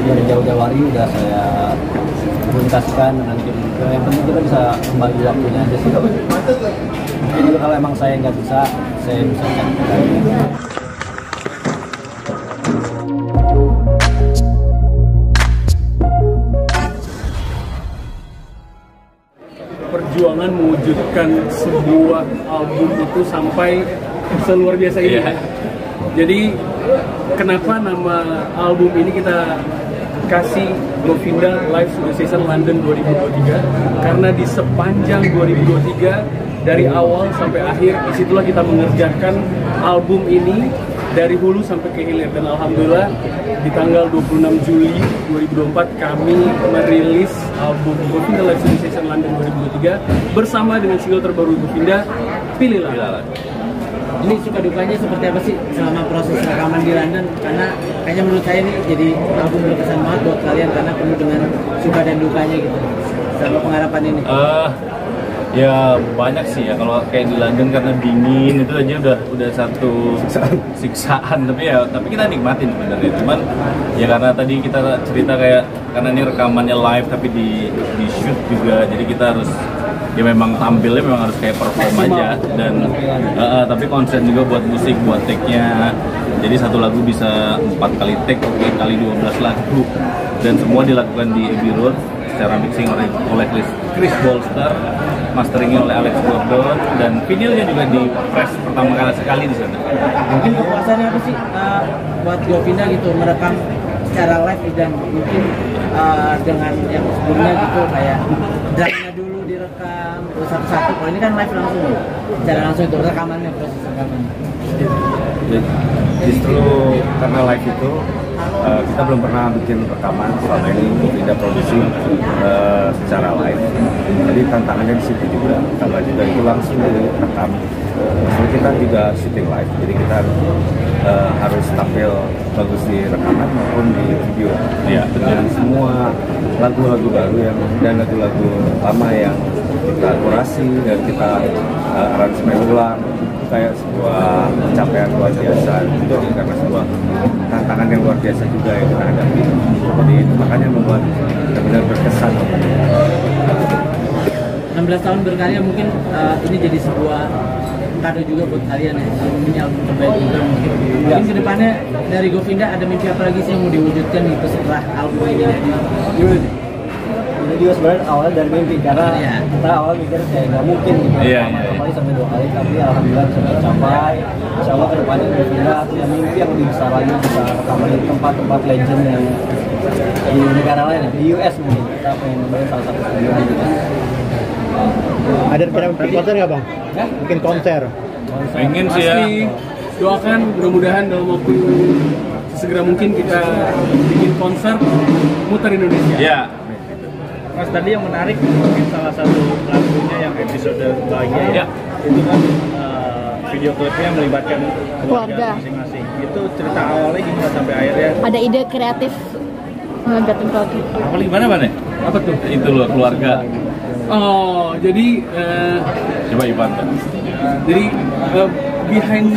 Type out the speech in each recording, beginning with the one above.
dari jauh-jauh hari udah saya komunikasikan dengan tim juga. Yang penting kita bisa kembali waktunya aja sih. Mungkin juga kalau emang saya nggak bisa, saya bisa cari. Perjuangan mewujudkan sebuah album itu sampai seluar biasa ini. Jadi kenapa nama album ini kita kasih Govinda Live Studio Session London 2023? Karena di sepanjang 2023 dari awal sampai akhir disitulah kita mengerjakan album ini dari hulu sampai ke hilir, dan alhamdulillah di tanggal 26 Juli 2024 kami merilis album Govinda Live Studio Session London 2023 bersama dengan single terbaru Govinda, Pilihlah. Ini suka dukanya seperti apa sih selama proses rekaman di London? Karena kayaknya menurut saya ini jadi album berkesan banget buat kalian karena penuh dengan suka dan dukanya gitu selama pengharapan ini. Ya banyak sih ya, kalau kayak di London karena dingin itu aja udah satu siksaan, tapi kita nikmatin sebenarnya. Cuman ya karena tadi kita cerita kayak karena ini rekamannya live tapi di shoot juga, jadi kita harus ya memang tampilnya memang harus kayak perform aja, dan tapi konsen juga buat musik, buat take-nya. Jadi satu lagu bisa 4 kali take, kali 12 lagu, dan semua dilakukan di Abbey Road secara mixing oleh Chris Bolster, masteringnya oleh Alex Gordon, dan vinilnya juga di press pertama kali di sana. Mungkin kepuasannya apa sih buat Govinda gitu merekam secara live, dan mungkin dengan yang sebelumnya gitu kayak drumnya dulu direkam terus satu-satu. Kalau ini kan live langsung, secara langsung itu rekamannya, proses rekamannya. Justru karena live itu kita belum pernah bikin rekaman selama ini, tidak produksi secara live. Jadi tantangannya di situ juga, karena juga itu langsung direkam. Jadi kita juga syuting live, jadi kita harus tampil bagus di rekaman maupun di video. Ya, dengan semua lagu-lagu baru dan lagu-lagu lama yang kita kurasi dan kita aransemen ulang. Kayak sebuah pencapaian luar biasa, itu karena sebuah tantangan yang luar biasa juga yang kita hadapi. Jadi makanya membuat benar-benar berkesan. 16 tahun berkarya, mungkin ini jadi sebuah kado juga buat kalian ya, ini album terbaik juga mungkin. Mungkin kedepannya dari Govinda ada mimpi apa lagi sih yang mau diwujudkan gitu setelah album ini? Ini juga sebenarnya awalnya dari mimpi, karena kita awal mikir kayak nggak mungkin gitu, kali sampai 2 kali, tapi alhamdulillah bisa tercapai. Insya Allah kedepannya Govinda punya mimpi yang lebih besar lagi, bisa rekaman di tempat-tempat legend yang di negara lain, di US mungkin. Kita pengen nyobain salah satu studio di US. Ada rencana bikin konser nggak bang? Bikin konser? Pengen sih ya. Doakan mudah-mudahan dalam waktu segera mungkin kita bikin konser muter Indonesia. Ya. Mas, tadi yang menarik mungkin salah satu lagunya yang episode bahagia itu kan video klipnya melibatkan keluarga masing-masing. Itu cerita awalnya gimana sampai akhirnya? Ada ide kreatif melibatkan keluarga. Awal gimana Bang? Apa tuh? Itu loh, keluarga. Oh, jadi Coba Ivan. Jadi behind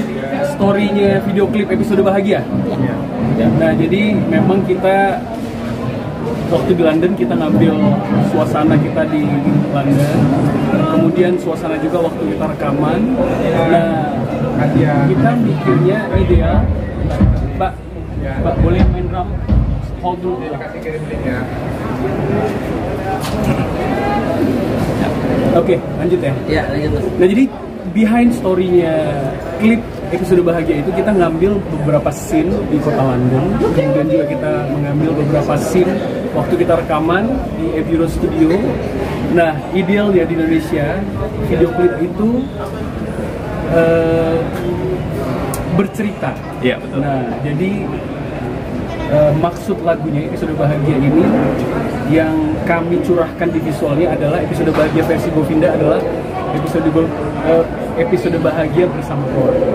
story-nya video klip episode bahagia. Nah, jadi memang kita waktu di London kita ngambil suasana kita di London, kemudian suasana juga waktu kita rekaman. Nah, kita mikirnya ideal. Mbak boleh main drum? Hold dulu. Oke, lanjut ya. Ya, lanjut. Nah, jadi behind story-nya klip episode bahagia itu kita ngambil beberapa scene di kota London, kemudian juga kita mengambil beberapa scene waktu kita rekaman di Abbey Road Studio. Nah, idealnya di Indonesia video klip itu bercerita. Iya, betul. Nah, jadi maksud lagunya episode bahagia ini yang kami curahkan di visualnya adalah episode bahagia versi Govinda adalah episode bahagia bersama keluarga,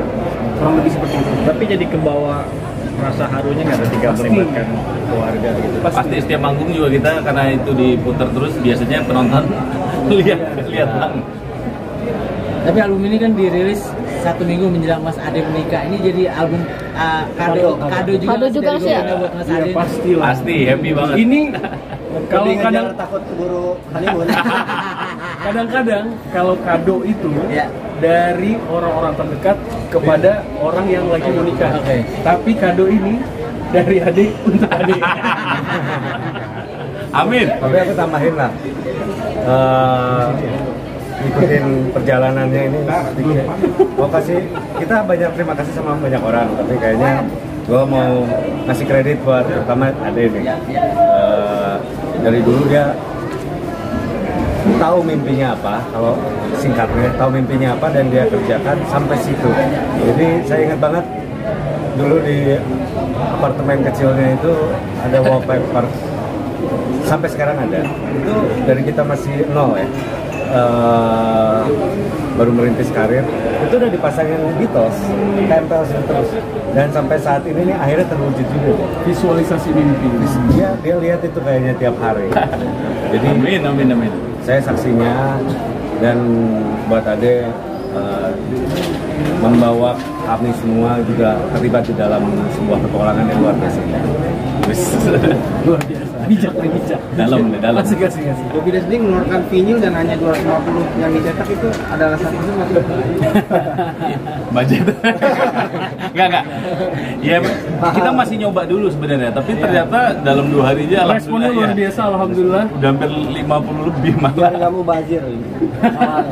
kurang lebih seperti itu. Tapi jadi kebawa rasa harunya nggak ketika melibatkan keluarga gitu? Pasti setiap manggung juga kita, karena itu diputar terus biasanya penonton lihat Tapi album ini kan dirilis 1 minggu menjelang Mas Ade menikah. Ini jadi album kado juga. Kado juga sih ya? Buat Mas Iya Ade. Pasti happy banget. Ini Kalau kalau kadang takut keburu honeymoon. kadang-kadang kalau kado itu Ya. dari orang-orang terdekat kepada orang yang lagi mau nikah. Oke. Tapi kado ini dari adik untuk adik. Amin. Tapi aku tambahin lah, ikutin perjalanannya ini sedikit. Kita terima kasih sama banyak orang, tapi kayaknya gue mau ngasih kredit buat pertama Ade nih. Dari dulu dia tahu mimpinya apa, kalau singkatnya tahu mimpinya apa dan dia kerjakan sampai situ. Jadi saya ingat banget dulu di apartemen kecilnya itu ada wallpaper, sampai sekarang ada. Itu dari kita masih nol ya, baru merintis karir, itu udah dipasangin Beatles, tempel terus, dan sampai saat ini nih akhirnya terwujud juga. Visualisasi mimpi. Dia lihat itu kayaknya tiap hari. Jadi Amin. saya saksinya, dan buat Ade membawa kami semua juga terlibat di dalam sebuah petualangan yang luar biasa. Luar biasa. Bijak. Dalam. Asik. Gofida sendiri mengeluarkan vinyl dan hanya 250 yang dicetak, itu ada alasan itu nggak? Budget. Enggak. Ya, kita masih nyoba dulu sebenarnya, tapi ternyata dalam 2 hari aja Responnya luar biasa, alhamdulillah. Udah hampir 50 lebih Biar malah. nggak mau bazir ini.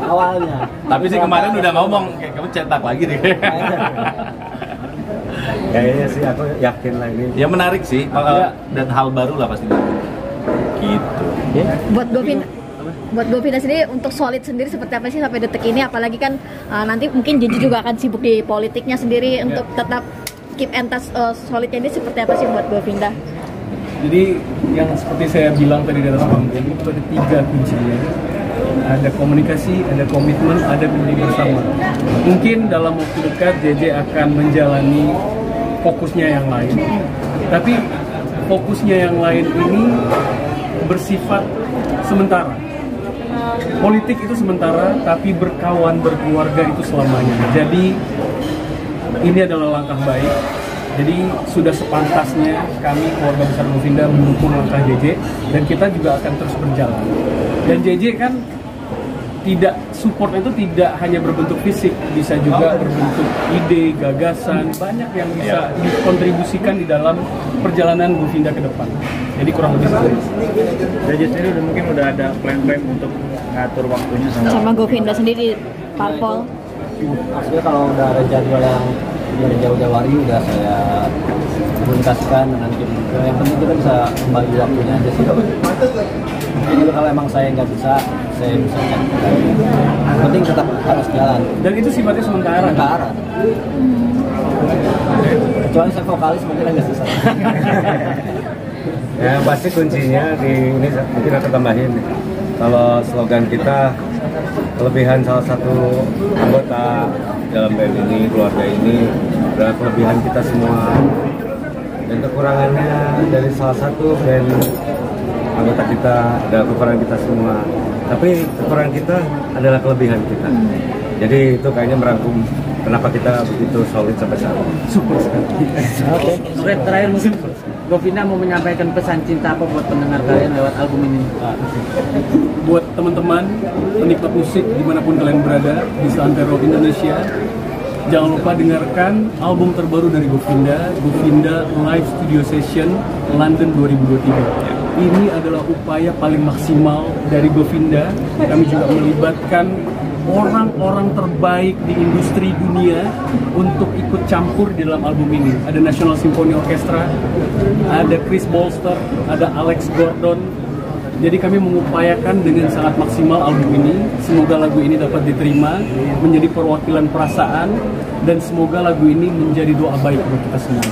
Awalnya. Tapi sih kemarin udah ngomong kayak kamu cetak lagi deh. Kayaknya sih aku yakin lah ini. Ya menarik sih, dan hal baru lah pasti. Gitu. Buat Govina sendiri untuk solid sendiri seperti apa sih sampai detik ini, apalagi kan nanti mungkin Jeji juga akan sibuk di politiknya sendiri untuk tetap keep and touch solidnya ini seperti apa sih buat Govina? Jadi yang seperti saya bilang tadi di atas panggung, itu ada 3 kuncinya. Ada komunikasi, ada komitmen, ada mimpi bersama. Mungkin dalam waktu dekat JJ akan menjalani fokusnya yang lain. Tapi fokusnya yang lain ini bersifat sementara. Politik itu sementara, tapi berkawan, berkeluarga itu selamanya. Jadi ini adalah langkah baik. Jadi sudah sepantasnya kami keluarga besar Govinda mendukung langkah JJ, dan kita juga akan terus berjalan. Dan JJ kan support itu tidak hanya berbentuk fisik, bisa juga berbentuk ide, gagasan, banyak yang bisa dikontribusikan di dalam perjalanan Govinda ke depan. Jadi kurang lebih seperti itu. JJ sendiri mungkin udah ada plan-plan untuk ngatur waktunya Sama Govinda sendiri, parpol. Maksudnya kalau udah ada jadwal yang jauh-jauh hari udah saya komunikasikan dengan tim. Yang penting kita bisa membagi waktunya aja sih. Jadi kalau emang saya nggak bisa, saya bisa cek. Yang penting tetap harus jalan. Dan itu sifatnya sementara. Kecuali saya vokalis mungkin agak susah. Ya pasti kuncinya di ini mungkin aku tambahin. Kalau slogan kita, kelebihan salah satu anggota dalam band ini, keluarga ini adalah kelebihan kita semua, dan kekurangannya dari salah satu band anggota kita adalah kekurangan kita semua, tapi kekurangan kita adalah kelebihan kita. Jadi itu kayaknya merangkum kenapa kita begitu solid sampai saat ini. Super sekali. Oke. Terakhir mungkin Govinda mau menyampaikan pesan cinta apa buat pendengar kalian lewat album ini? Buat teman-teman penikmat musik dimanapun kalian berada di seantero Indonesia, jangan lupa dengarkan album terbaru dari Govinda Live Studio Session London 2023. Ini adalah upaya paling maksimal dari Govinda. Kami juga melibatkan orang-orang terbaik di industri dunia untuk ikut campur di dalam album ini. Ada National Symphony Orchestra, ada Chris Bolster, ada Alex Gordon. Jadi kami mengupayakan dengan sangat maksimal album ini. Semoga lagu ini dapat diterima, menjadi perwakilan perasaan, dan semoga lagu ini menjadi doa baik buat kita semua.